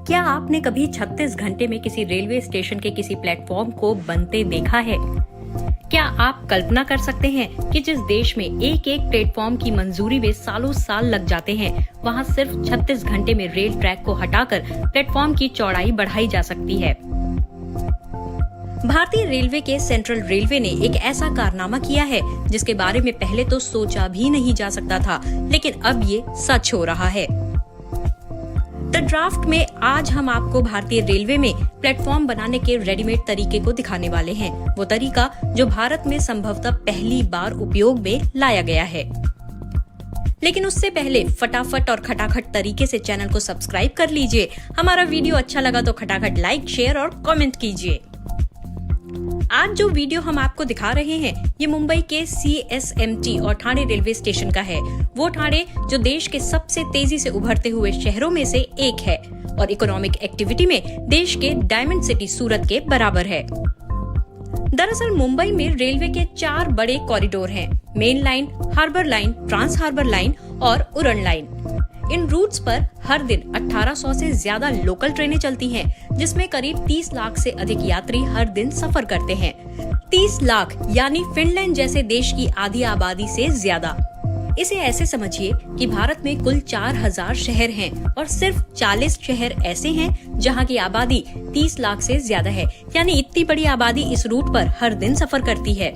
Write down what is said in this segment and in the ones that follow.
क्या आपने कभी 36 घंटे में किसी रेलवे स्टेशन के किसी प्लेटफॉर्म को बनते देखा है? क्या आप कल्पना कर सकते हैं कि जिस देश में एक एक प्लेटफॉर्म की मंजूरी में सालों साल लग जाते हैं, वहां सिर्फ 36 घंटे में रेल ट्रैक को हटाकर प्लेटफॉर्म की चौड़ाई बढ़ाई जा सकती है। भारतीय रेलवे के सेंट्रल रेलवे ने एक ऐसा कारनामा किया है जिसके बारे में पहले तो सोचा भी नहीं जा सकता था, लेकिन अब ये सच हो रहा है। द ड्राफ्ट में आज हम आपको भारतीय रेलवे में प्लेटफॉर्म बनाने के रेडीमेड तरीके को दिखाने वाले हैं, वो तरीका जो भारत में संभवतः पहली बार उपयोग में लाया गया है। लेकिन उससे पहले फटाफट और खटाखट तरीके से चैनल को सब्सक्राइब कर लीजिए। हमारा वीडियो अच्छा लगा तो खटाखट लाइक, शेयर और कमेंट कीजिए। आज जो वीडियो हम आपको दिखा रहे हैं ये मुंबई के CSMT और ठाणे रेलवे स्टेशन का है। वो ठाणे जो देश के सबसे तेजी से उभरते हुए शहरों में से एक है और इकोनॉमिक एक्टिविटी में देश के डायमंड सिटी सूरत के बराबर है। दरअसल मुंबई में रेलवे के 4 बड़े कॉरिडोर हैं: main line, harbour line, trans harbour line और उड़न लाइन। इन रूट्स पर हर दिन 1800 से ज्यादा लोकल ट्रेनें चलती हैं, जिसमें करीब 30 लाख से अधिक यात्री हर दिन सफर करते हैं। 30 लाख यानी फिनलैंड जैसे देश की आधी आबादी से ज्यादा। इसे ऐसे समझिए कि भारत में कुल 4000 शहर हैं और सिर्फ 40 शहर ऐसे हैं जहां की आबादी 30 लाख से ज्यादा है, यानी इतनी बड़ी आबादी इस रूट पर हर दिन सफर करती है।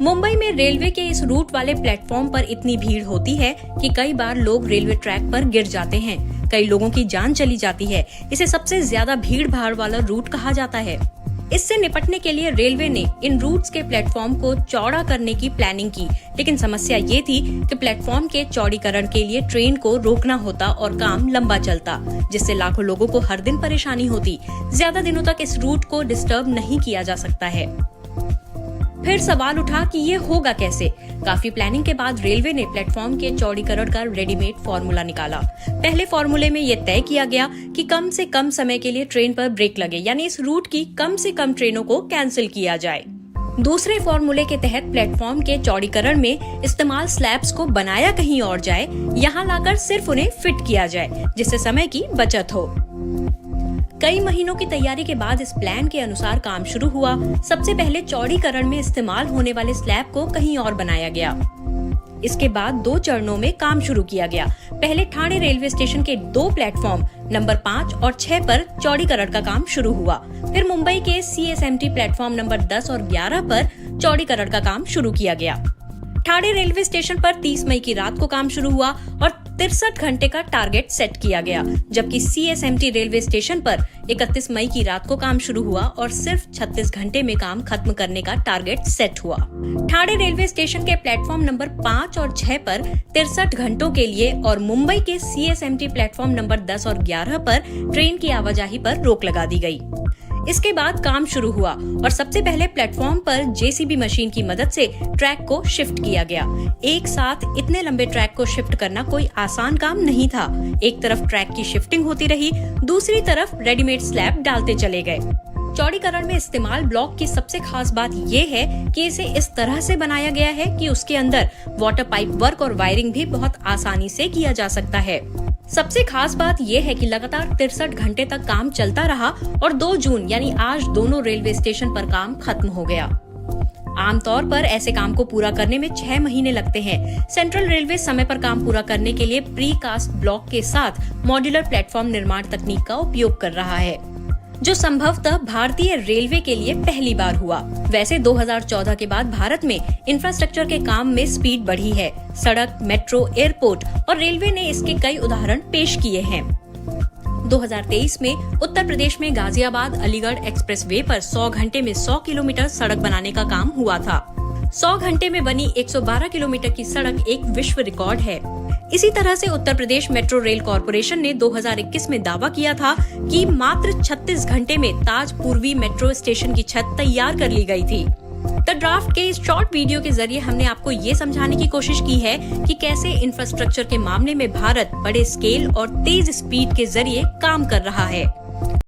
मुंबई में रेलवे के इस रूट वाले प्लेटफॉर्म पर इतनी भीड़ होती है कि कई बार लोग रेलवे ट्रैक पर गिर जाते हैं। कई लोगों की जान चली जाती है। इसे सबसे ज्यादा भीड़ भाड़ वाला रूट कहा जाता है। इससे निपटने के लिए रेलवे ने इन रूट्स के प्लेटफॉर्म को चौड़ा करने की प्लानिंग की, लेकिन समस्या ये थी कि प्लेटफॉर्म के चौड़ीकरण के लिए ट्रेन को रोकना होता और काम लंबा चलता, जिससे लाखों लोगों को हर दिन परेशानी होती। ज्यादा दिनों तक इस रूट को डिस्टर्ब नहीं किया जा सकता है। फिर सवाल उठा कि ये होगा कैसे। काफी प्लानिंग के बाद रेलवे ने प्लेटफॉर्म के चौड़ीकरण का रेडीमेड फॉर्मूला निकाला। पहले फॉर्मूले में ये तय किया गया कि कम से कम समय के लिए ट्रेन पर ब्रेक लगे, यानी इस रूट की कम से कम ट्रेनों को कैंसिल किया जाए। दूसरे फॉर्मूले के तहत प्लेटफॉर्म के चौड़ीकरण में इस्तेमाल स्लैब्स को बनाया कहीं और जाए, यहाँ लाकर सिर्फ उन्हें फिट किया जाए, जिससे समय की बचत हो। कई महीनों की तैयारी के बाद इस प्लान के अनुसार काम शुरू हुआ। सबसे पहले चौड़ीकरण में इस्तेमाल होने वाले स्लैब को कहीं और बनाया गया। इसके बाद 2 चरणों में काम शुरू किया गया। पहले ठाणे रेलवे स्टेशन के 2 प्लेटफॉर्म नंबर 5 और 6 पर चौड़ीकरण का काम शुरू हुआ। फिर मुंबई के CSMT प्लेटफॉर्म नंबर 10 और 11 पर चौड़ीकरण का काम शुरू किया गया। ठाणे रेलवे स्टेशन पर 30 मई की रात को काम शुरू हुआ और 63 घंटे का टारगेट सेट किया गया, जबकि CSMT रेलवे स्टेशन पर 31 मई की रात को काम शुरू हुआ और सिर्फ 36 घंटे में काम खत्म करने का टारगेट सेट हुआ। ठाणे रेलवे स्टेशन के प्लेटफॉर्म नंबर 5 और 6 पर 63 घंटों के लिए और मुंबई के CSMT प्लेटफॉर्म नंबर 10 और 11 पर ट्रेन की आवाजाही पर रोक लगा दी गई। इसके बाद काम शुरू हुआ और सबसे पहले प्लेटफॉर्म पर JCB मशीन की मदद से ट्रैक को शिफ्ट किया गया। एक साथ इतने लंबे ट्रैक को शिफ्ट करना कोई आसान काम नहीं था। एक तरफ ट्रैक की शिफ्टिंग होती रही, दूसरी तरफ रेडीमेड स्लैब डालते चले गए। चौड़ीकरण में इस्तेमाल ब्लॉक की सबसे खास बात ये है कि इसे इस तरह से बनाया गया है कि उसके अंदर वाटर पाइप वर्क और वायरिंग भी बहुत आसानी से किया जा सकता है। सबसे खास बात यह है कि लगातार 63 घंटे तक काम चलता रहा और 2 जून यानी आज दोनों रेलवे स्टेशन पर काम खत्म हो गया। आमतौर पर ऐसे काम को पूरा करने में 6 महीने लगते हैं। सेंट्रल रेलवे समय पर काम पूरा करने के लिए प्री कास्ट ब्लॉक के साथ मॉड्यूलर प्लेटफॉर्म निर्माण तकनीक का उपयोग कर रहा है, जो संभवतः भारतीय रेलवे के लिए पहली बार हुआ। वैसे 2014 के बाद भारत में इंफ्रास्ट्रक्चर के काम में स्पीड बढ़ी है। सड़क, मेट्रो, एयरपोर्ट और रेलवे ने इसके कई उदाहरण पेश किए हैं। 2023 में उत्तर प्रदेश में गाजियाबाद अलीगढ़ एक्सप्रेसवे पर 100 घंटे में 100 किलोमीटर सड़क बनाने का काम हुआ था। 100 घंटे में बनी 112 किलोमीटर की सड़क एक विश्व रिकॉर्ड है। इसी तरह से Uttar Pradesh metro rail corporation ने 2021 में दावा किया था कि मात्र 36 घंटे में ताज पूर्वी मेट्रो स्टेशन की छत तैयार कर ली गई थी। द ड्राफ्ट के इस शॉर्ट वीडियो के जरिए हमने आपको ये समझाने की कोशिश की है कि कैसे इंफ्रास्ट्रक्चर के मामले में भारत बड़े स्केल और तेज स्पीड के जरिए काम कर रहा है।